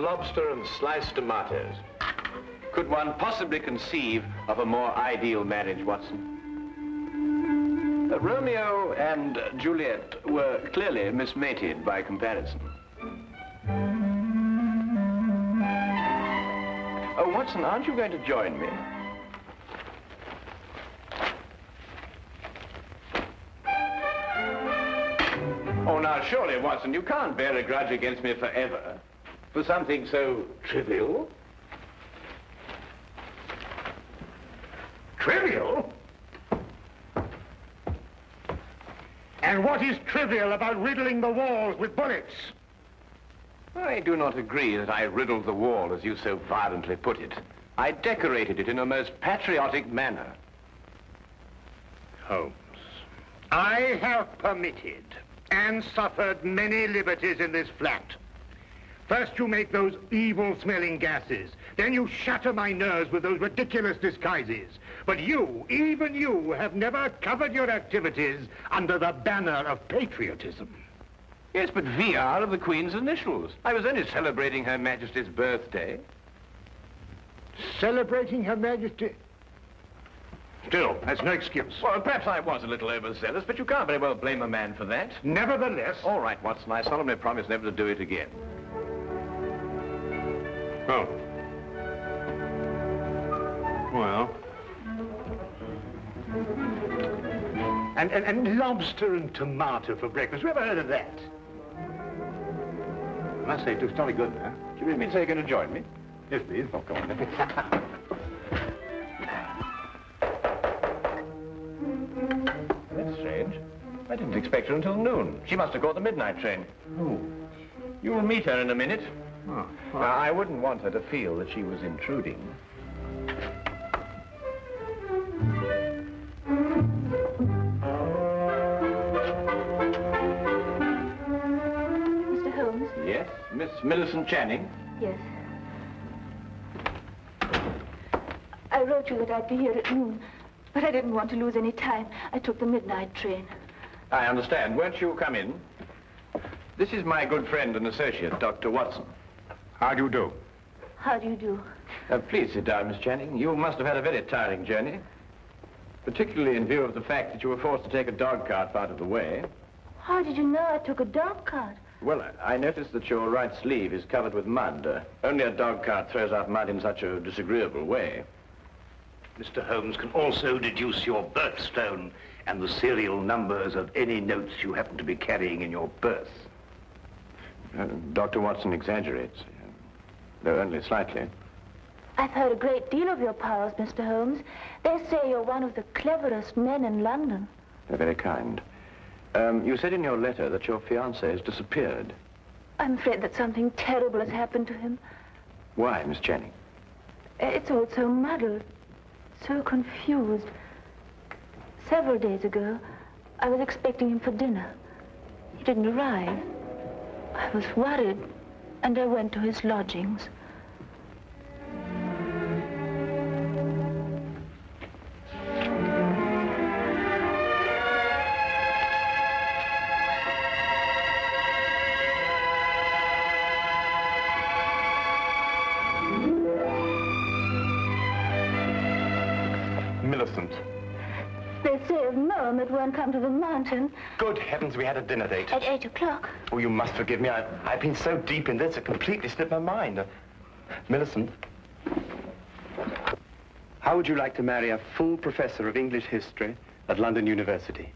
lobster and sliced tomatoes. Could one possibly conceive of a more ideal marriage, Watson? Romeo and Juliet were clearly mismated by comparison. Oh, Watson, aren't you going to join me? Oh, now, surely, Watson, you can't bear a grudge against me forever for something so trivial. Trivial? And what is trivial about riddling the walls with bullets? I do not agree that I riddled the wall, as you so violently put it. I decorated it in a most patriotic manner. Holmes, I have permitted and suffered many liberties in this flat. First you make those evil-smelling gases. Then you shatter my nerves with those ridiculous disguises. But you, even you, have never covered your activities under the banner of patriotism. Yes, but V are of the Queen's initials. I was only celebrating Her Majesty's birthday. Celebrating Her Majesty? Still, that's no excuse. Well, perhaps I was a little overzealous, but you can't very well blame a man for that. Nevertheless... All right, Watson, I solemnly promise never to do it again. Oh. Well. And lobster and tomato for breakfast. You ever heard of that? I must say, it looks jolly good, huh? Do you really mean to say you're going to join me? Yes, please. Oh, come on, then. That's strange. I didn't expect her until noon. She must have caught the midnight train. Oh. You'll meet her in a minute. Oh. Now, I wouldn't want her to feel that she was intruding. Mr. Holmes? Yes, Miss Millicent Channing? Yes. I wrote you that I'd be here at noon, but I didn't want to lose any time. I took the midnight train. I understand. Won't you come in? This is my good friend and associate, Dr. Watson. How do you do? How do you do? Please sit down, Miss Channing. You must have had a very tiring journey, particularly in view of the fact that you were forced to take a dog cart out of the way. How did you know I took a dog cart? Well, I noticed that your right sleeve is covered with mud. Only a dog cart throws out mud in such a disagreeable way. Mr. Holmes can also deduce your birthstone and the serial numbers of any notes you happen to be carrying in your purse. Dr. Watson exaggerates, though only slightly. I've heard a great deal of your powers, Mr. Holmes. They say you're one of the cleverest men in London. They're very kind. You said in your letter that your fiancé has disappeared. I'm afraid that something terrible has happened to him. Why, Miss Channing? It's all so muddled, so confused. Several days ago, I was expecting him for dinner. He didn't arrive. I was worried, and I went to his lodgings. Millicent. They say of Mom it won't come to the mountain. Good heavens, we had a dinner date. At 8 o'clock. Oh, you must forgive me. I've been so deep in this, it completely slipped my mind. Millicent, how would you like to marry a full professor of English history at London University?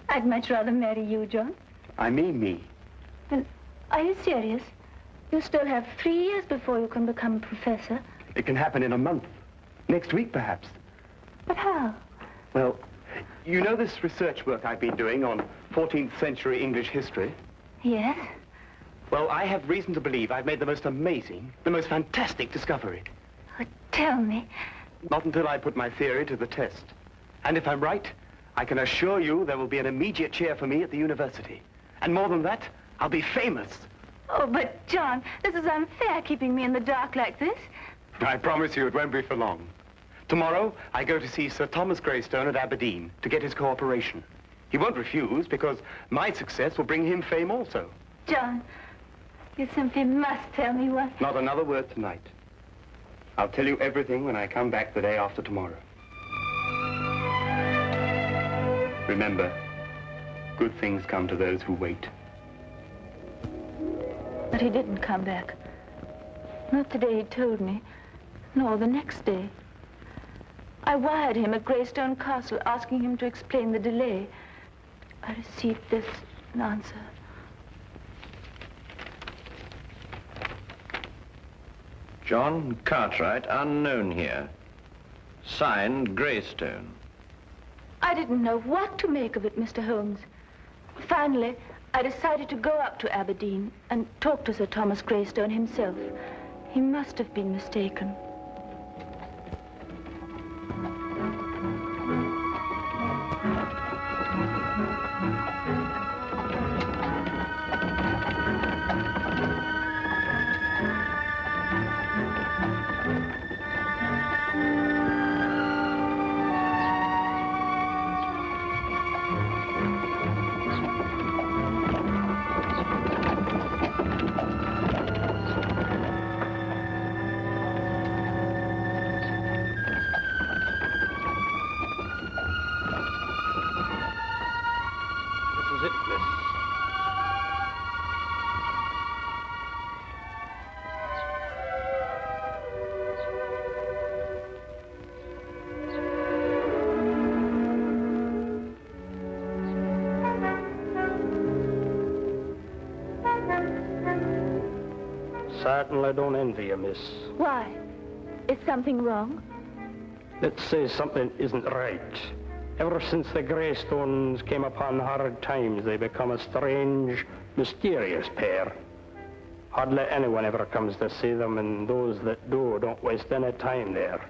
I'd much rather marry you, John. I mean me. Then, are you serious? You still have 3 years before you can become a professor. It can happen in a month. Next week, perhaps. But how? Well, you know this research work I've been doing on 14th century English history? Yes? Well, I have reason to believe I've made the most amazing, the most fantastic discovery. Oh, tell me. Not until I put my theory to the test. And if I'm right, I can assure you there will be an immediate cheer for me at the university. And more than that, I'll be famous. Oh, but, John, this is unfair, keeping me in the dark like this. I promise you it won't be for long. Tomorrow, I go to see Sir Thomas Greystone at Aberdeen to get his cooperation. He won't refuse, because my success will bring him fame also. John, You simply must tell me what. Not another word tonight. I'll tell you everything when I come back the day after tomorrow. Remember, good things come to those who wait. But he didn't come back. Not the day he told me, nor the next day. I wired him at Greystone Castle asking him to explain the delay. I received this answer. John Cartwright, unknown here. Signed, Greystone. I didn't know what to make of it, Mr. Holmes. Finally, I decided to go up to Aberdeen and talk to Sir Thomas Greystone himself. He must have been mistaken. Certainly don't envy you, miss. Why? Is something wrong? Let's say something isn't right. Ever since the Greystones came upon hard times, they become a strange, mysterious pair. Hardly anyone ever comes to see them, and those that do don't waste any time there.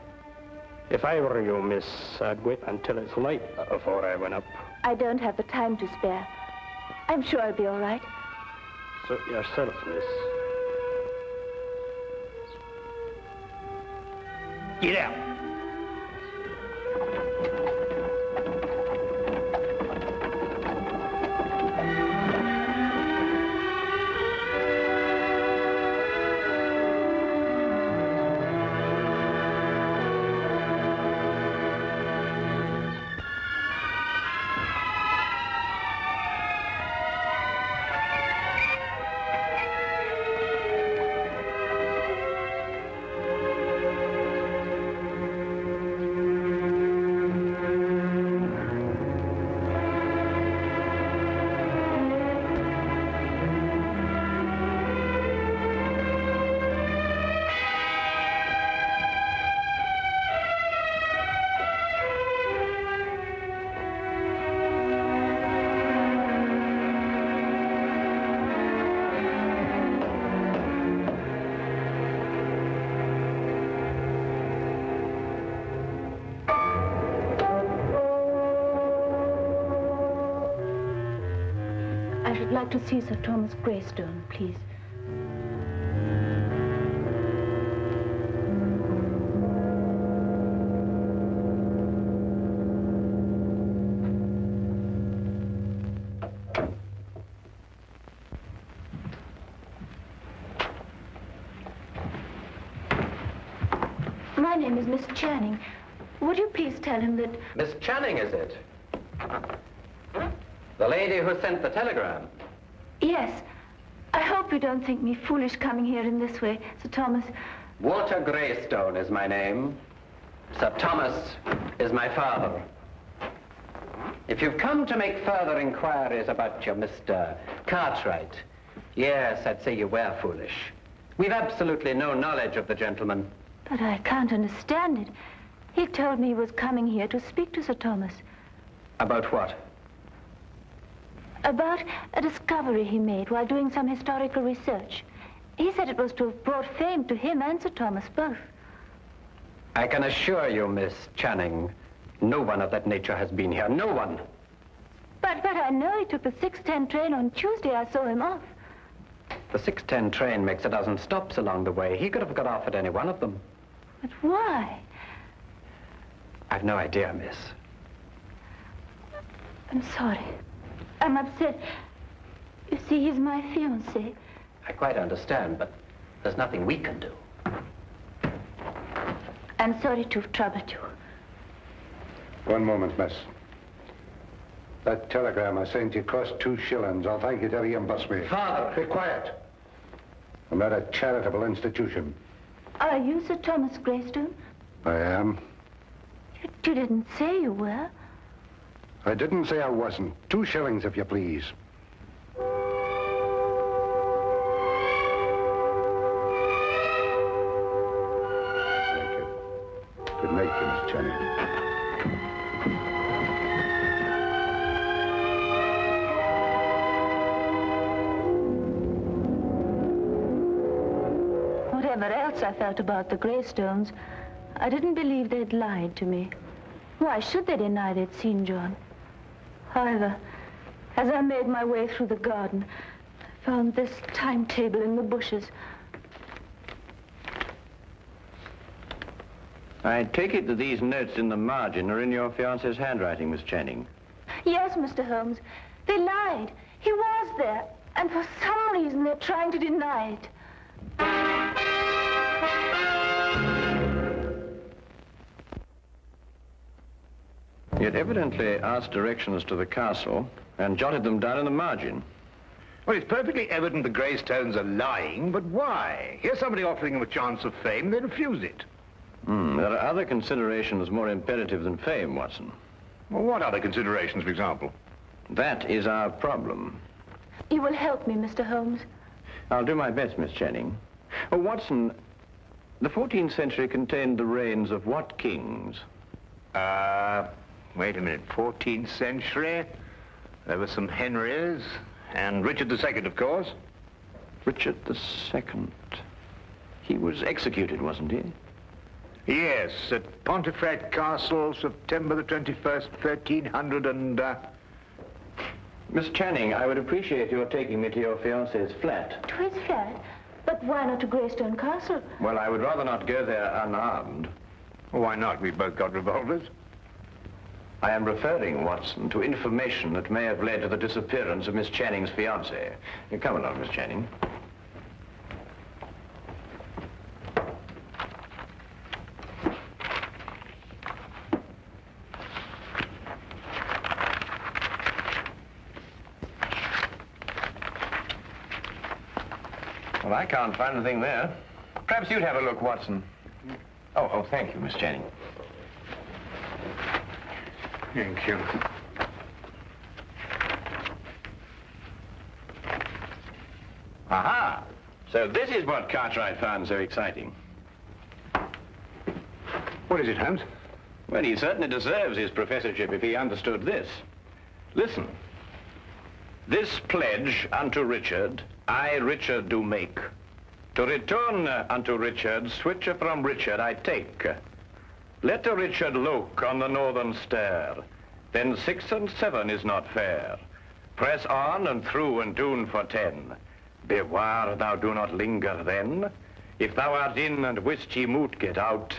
If I were you, miss, I'd wait until it's light before I went up. I don't have the time to spare. I'm sure I'll be all right. Suit yourself, miss. Get out. I'd like to see Sir Thomas Greystone, please. My name is Miss Channing. Would you please tell him that... Miss Channing, is it? The lady who sent the telegram? Yes. I hope you don't think me foolish coming here in this way, Sir Thomas. Walter Greystone is my name. Sir Thomas is my father. If you've come to make further inquiries about your Mr. Cartwright, yes, I'd say you were foolish. We've absolutely no knowledge of the gentleman. But I can't understand it. He told me he was coming here to speak to Sir Thomas. About what? About a discovery he made while doing some historical research. He said it was to have brought fame to him and Sir Thomas both. I can assure you, Miss Channing, no one of that nature has been here. No one. But I know he took the 6:10 train on Tuesday. I saw him off. The 6:10 train makes a dozen stops along the way. He could have got off at any one of them. But why? I've no idea, miss. I'm sorry. I'm upset. You see, he's my fiancé. I quite understand, but there's nothing we can do. I'm sorry to have troubled you. One moment, miss. That telegram I sent you cost 2 shillings. I'll thank you to reimburse me. Father! Be quiet. I'm not a charitable institution. Are you Sir Thomas Greystone? I am. You didn't say you were. I didn't say I wasn't. 2 shillings, if you please. Thank you. Good night, Miss Channing. Whatever else I felt about the Greystones, I didn't believe they'd lied to me. Why should they deny they'd seen John? However, as I made my way through the garden, I found this timetable in the bushes. I take it that these notes in the margin are in your fiancé's handwriting, Miss Channing. Yes, Mr. Holmes. They lied. He was there. And for some reason, they're trying to deny it. He had evidently asked directions to the castle and jotted them down in the margin. Well, it's perfectly evident the Greystones are lying, but why? Here's somebody offering them a chance of fame. They refuse it. There are other considerations more imperative than fame, Watson. Well, what other considerations, for example? That is our problem. You will help me, Mr. Holmes. I'll do my best, Miss Channing. Oh, Watson, the 14th century contained the reigns of what kings? Wait a minute. 14th century? There were some Henrys, and Richard II, of course. Richard II. He was executed, wasn't he? Yes, at Pontefract Castle, September the 21st, 1300 and... Miss Channing, I would appreciate your taking me to your fiancé's flat. To his flat? But why not to Greystone Castle? Well, I would rather not go there unarmed. Why not? We've both got revolvers. I am referring, Watson, to information that may have led to the disappearance of Miss Channing's fiancé. Come along, Miss Channing. Well, I can't find anything there. Perhaps you'd have a look, Watson. Oh, thank you, Miss Channing. Thank you. Aha! So this is what Cartwright found so exciting. What is it, Holmes? Well, he certainly deserves his professorship if he understood this. Listen. This pledge unto Richard, I, Richard, do make. To return unto Richard, switcher from Richard I take. Let the Richard look on the northern stair, then 6 and 7 is not fair. Press on and through and tune for 10. Beware thou do not linger then. If thou art in and wist ye moot get out,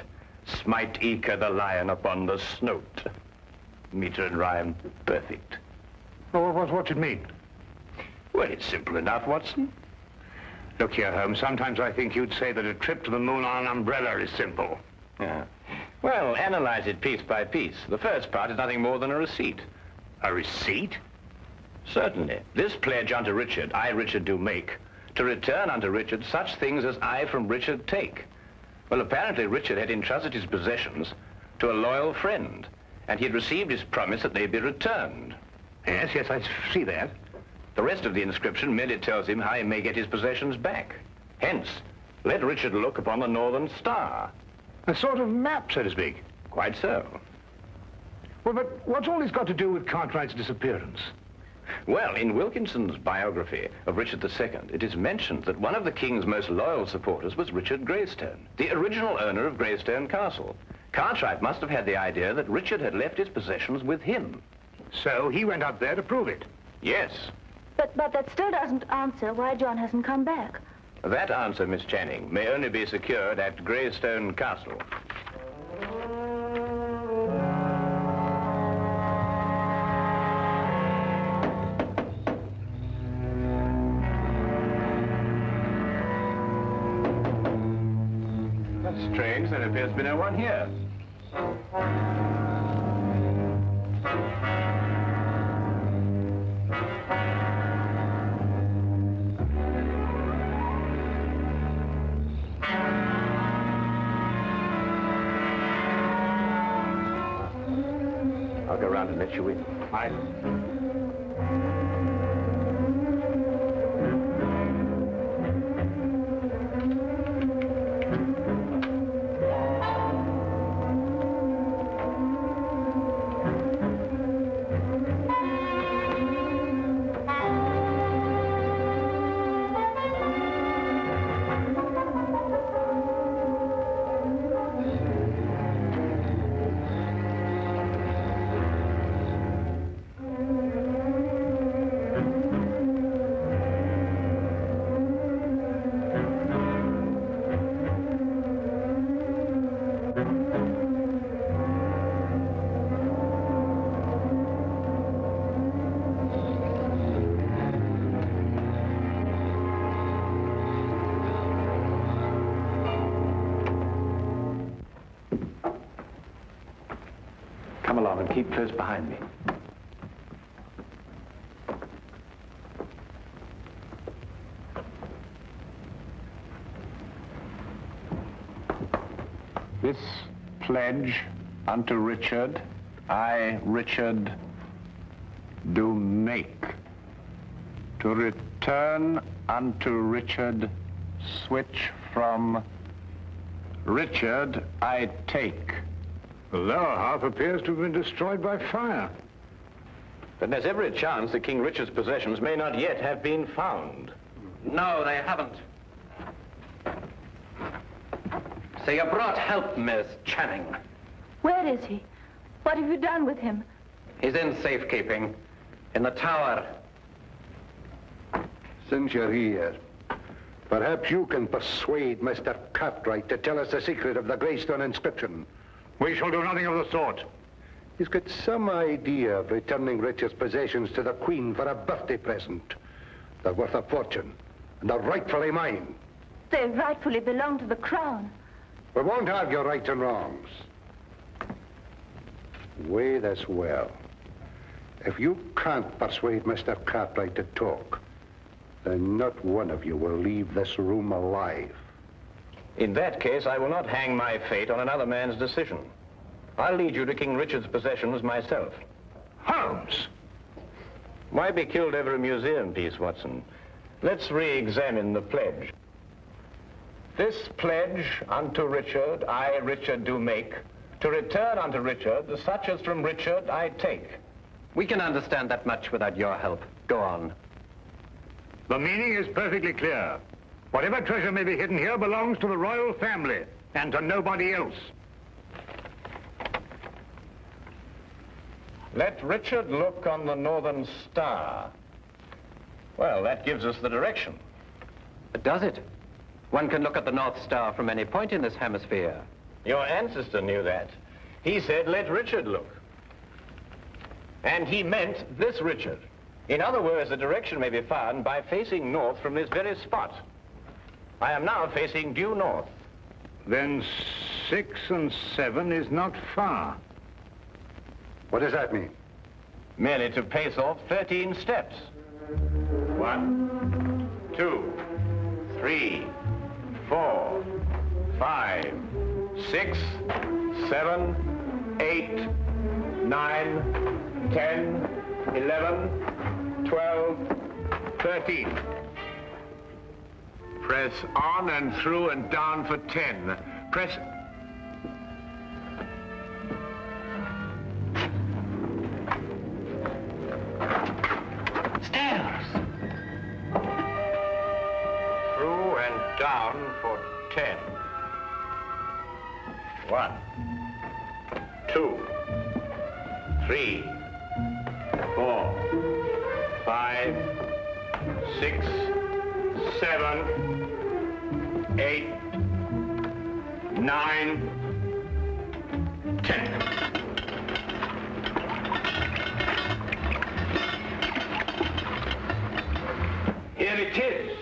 smite eke the lion upon the snout. Meter and rhyme, perfect. Oh, what's it mean? Well, it's simple enough, Watson. Look here, Holmes, sometimes I think you'd say that a trip to the moon on an umbrella is simple. Yeah. Well, analyze it piece by piece. The first part is nothing more than a receipt. A receipt? Certainly. This pledge unto Richard, I, Richard, do make, to return unto Richard such things as I from Richard take. Well, apparently Richard had entrusted his possessions to a loyal friend, and he had received his promise that they be returned. Yes, I see that. The rest of the inscription merely tells him how he may get his possessions back. Hence, let Richard look upon the northern star. A sort of map, so to speak. Quite so. Well, but what's all this got to do with Cartwright's disappearance? Well, in Wilkinson's biography of Richard II, it is mentioned that one of the king's most loyal supporters was Richard Greystone, the original owner of Greystone Castle. Cartwright must have had the idea that Richard had left his possessions with him. So he went up there to prove it. Yes. But that still doesn't answer why John hasn't come back. That answer, Miss Channing, may only be secured at Greystone Castle. Strange, there appears to be no one here. I'll go round and let you in. Aye. Come along and keep close behind me. This pledge unto Richard, I, Richard, do make, to return unto Richard, switch from Richard I take. The lower half appears to have been destroyed by fire. But there's every chance that King Richard's possessions may not yet have been found. No, they haven't. So you brought help, Miss Channing. Where is he? What have you done with him? He's in safekeeping, in the tower. Since you're here, perhaps you can persuade Mr. Cartwright to tell us the secret of the Greystone inscription. We shall do nothing of the sort. He's got some idea of returning Richard's possessions to the Queen for a birthday present. They're worth a fortune, and they're rightfully mine. They rightfully belong to the crown. We won't argue rights and wrongs. Weigh this well. If you can't persuade Mr. Cartwright to talk, then not one of you will leave this room alive. In that case, I will not hang my fate on another man's decision. I'll lead you to King Richard's possessions myself. Holmes! Why be killed over a museum piece, Watson? Let's re-examine the pledge. This pledge unto Richard, I, Richard, do make, to return unto Richard the such as from Richard I take. We can understand that much without your help. Go on. The meaning is perfectly clear. Whatever treasure may be hidden here belongs to the royal family and to nobody else. Let Richard look on the northern star. Well, that gives us the direction. But does it? One can look at the North Star from any point in this hemisphere. Your ancestor knew that. He said, let Richard look. And he meant this Richard. In other words, the direction may be found by facing north from this very spot. I am now facing due north. Then 6 and 7 is not far. What does that mean? Merely to pace off 13 steps. 1, 2, 3, 4, 5, 6, 7, 8, 9, 10, 11, 12, 13. Press on and through and down for 10. Press... Stairs! Through and down for 10. 1, 2, 3, 4, 5, 6, 7, 8, 9, 10. Here it is.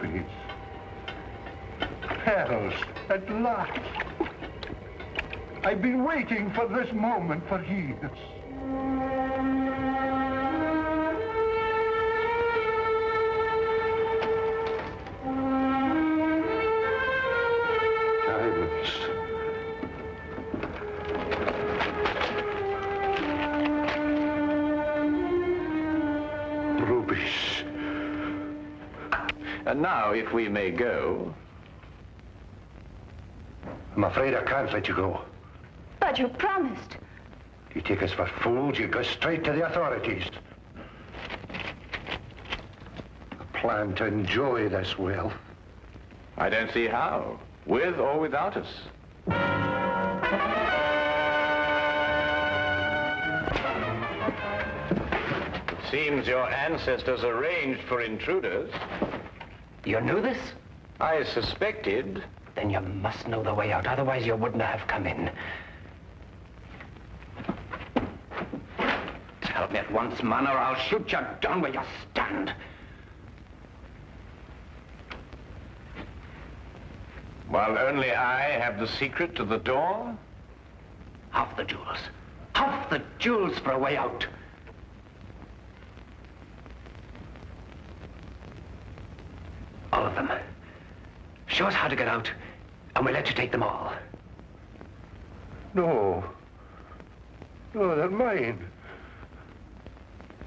Rubies. Pearls, at last. I've been waiting for this moment for years. And now, if we may go... I'm afraid I can't let you go. But you promised. You take us for fools, you go straight to the authorities. I plan to enjoy this wealth. I don't see how, with or without us. It seems your ancestors arranged for intruders. You knew this? I suspected. Then you must know the way out, otherwise you wouldn't have come in. Tell me at once, man, or I'll shoot you down where you stand. While only I have the secret to the door? Half the jewels. Half the jewels for a way out. All of them. Show us how to get out, and we'll let you take them all. No. No, they're mine.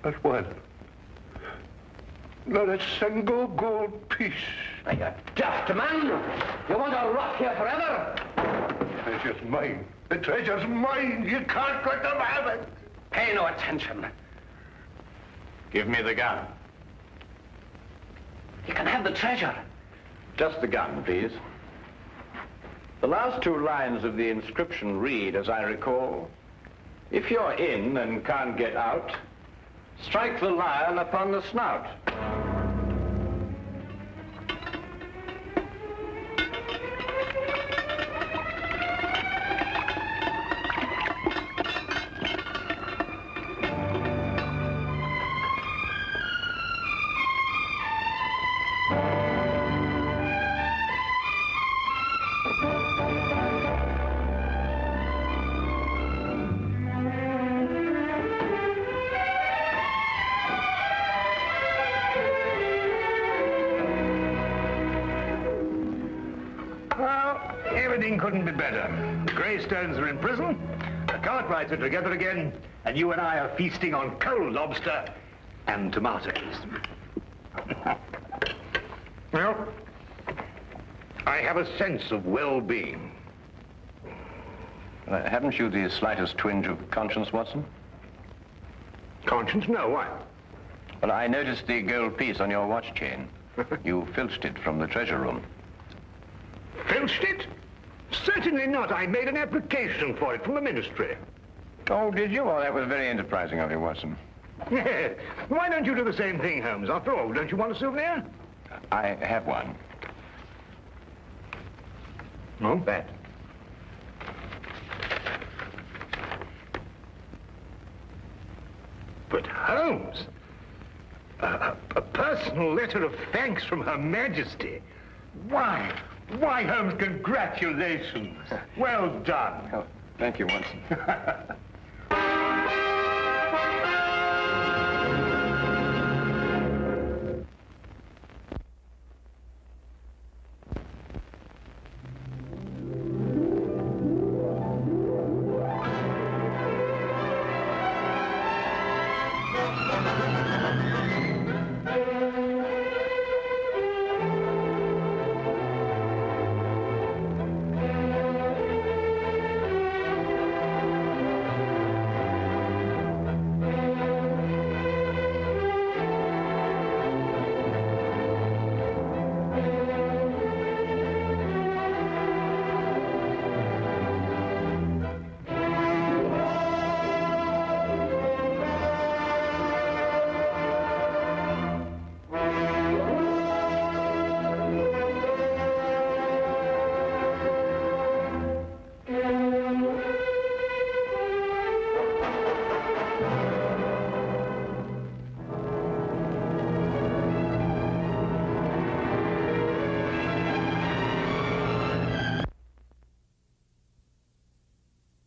Not one. Not a single gold piece. Are you daft, man? You want to rot here forever? The treasure's mine. The treasure's mine. You can't let them have it. Pay no attention. Give me the gun. You can have the treasure. Just the gun, please. The last two lines of the inscription read, as I recall, if you're in and can't get out, strike the lion upon the snout. Couldn't be better. The Greystones are in prison, the Cartwrights are together again, and you and I are feasting on cold lobster and tomatoes. Well, I have a sense of well-being. Haven't you the slightest twinge of conscience, Watson? Conscience? No, why? Well, I noticed the gold piece on your watch chain. You filched it from the treasure room. Filched it? Certainly not. I made an application for it from the ministry. Oh, did you? Well, that was very enterprising of you, Watson. Why don't you do the same thing, Holmes? After all, don't you want a souvenir? I have one. Oh, that. But Holmes, a personal letter of thanks from Her Majesty. Why, Holmes, congratulations. Well done. Oh, thank you, Watson.